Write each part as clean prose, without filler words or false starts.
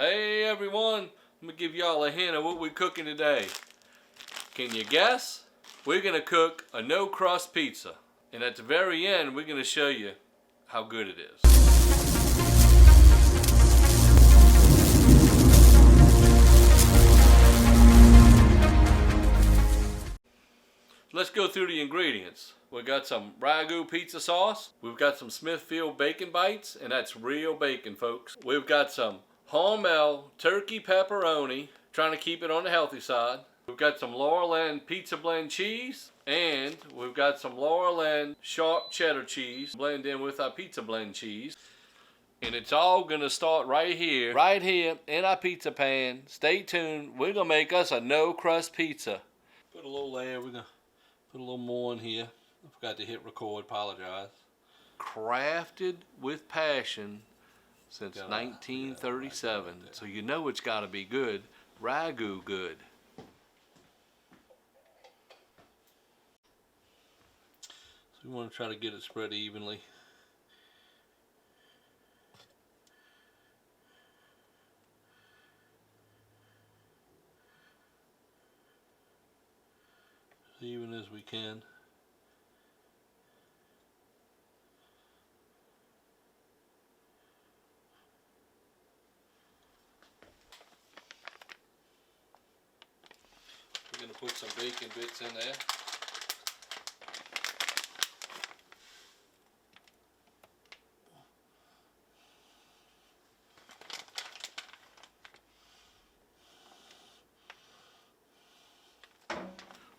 Hey everyone, let me give y'all a hint of what we're cooking today. Can you guess? We're gonna cook a no-crust pizza. And at the very end, we're gonna show you how good it is. Let's go through the ingredients. We got some RAGU pizza sauce. We've got some Smithfield bacon bites, and that's real bacon, folks. We've got some Hormel turkey pepperoni, trying to keep it on the healthy side. We've got some Laurel Land pizza blend cheese, and we've got some Laurel Land Sharp Cheddar cheese blended in with our pizza blend cheese. And it's all gonna start right here in our pizza pan. Stay tuned. We're gonna make us a no-crust pizza. Put a little there. We're gonna put a little more in here. I forgot to hit record. Apologize. Crafted with passion since 1937, so you know it's got to be good. RAGU good. So we want to try to get it spread evenly. As even as we can. We're going to put some bacon bits in there.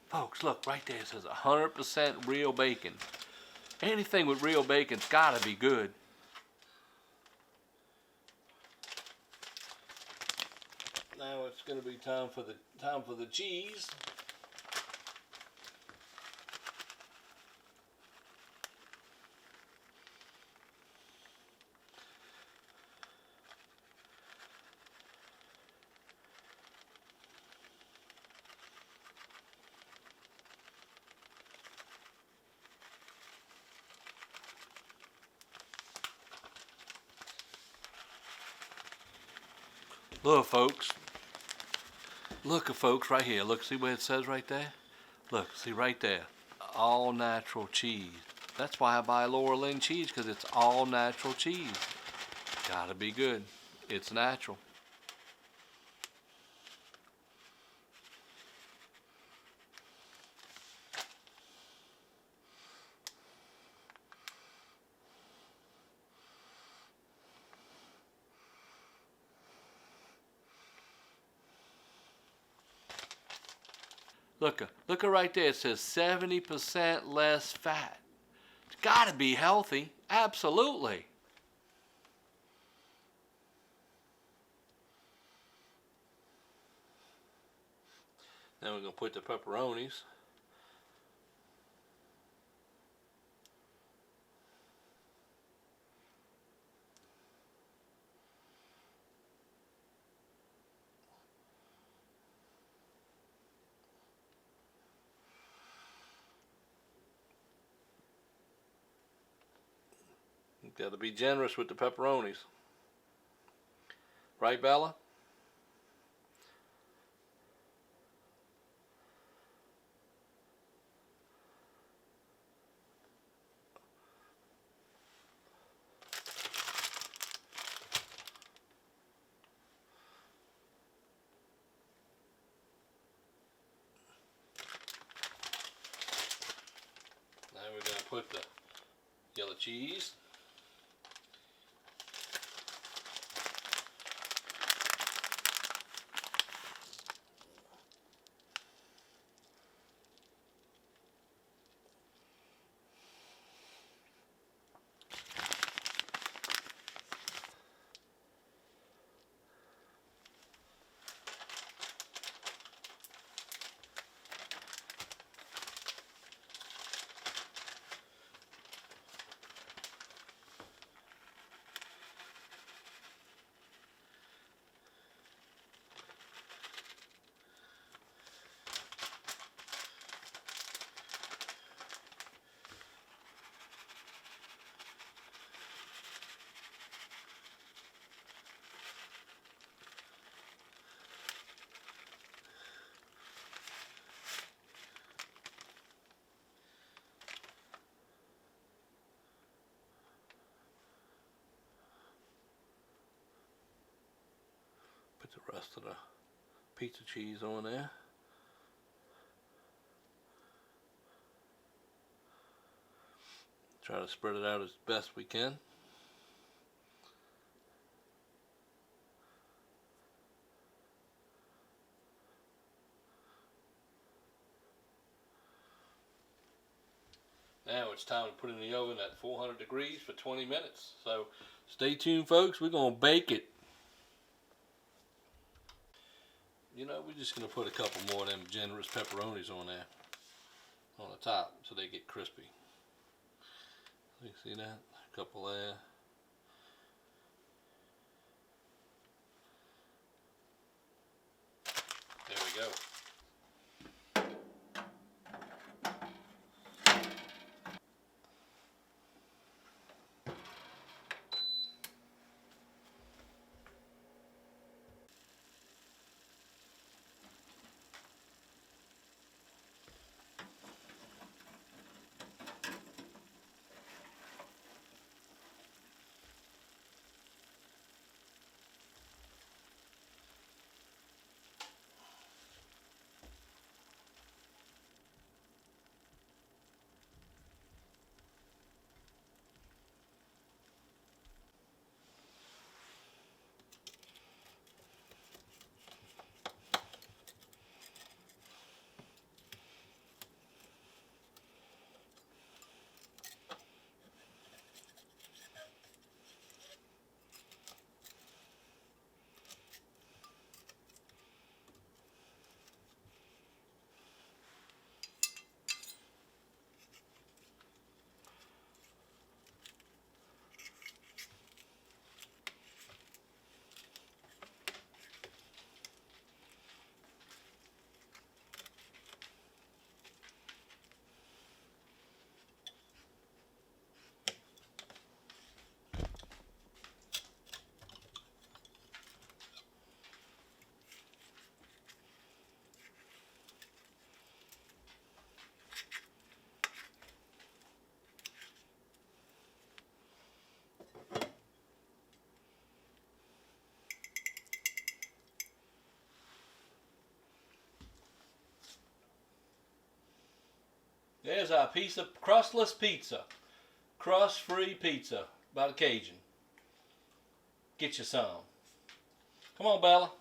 Folks, look, right there it says 100% real bacon. Anything with real bacon's got to be good. Now it's going to be time for the cheese. Look, folks. Look, folks, right here. Look, see what it says right there? Look, see right there. All natural cheese. That's why I buy Laurel Land cheese, because it's all natural cheese. Gotta be good. It's natural. Look right there. It says 70% less fat. It's got to be healthy. Absolutely. Now we're going to put the pepperonis. Got to be generous with the pepperonis. Right, Bella? Now we're going to put the yellow cheese. Get the rest of the pizza cheese on there. Try to spread it out as best we can. Now it's time to put it in the oven at 400 degrees for 20 minutes. So stay tuned, folks. We're going to bake it. You know, we're just going to put a couple more of them generous pepperonis on there, on the top, so they get crispy. You see that? A couple there. There we go. There's our piece of crustless pizza. Crust-free pizza by the Cajun. Get you some. Come on, Bella.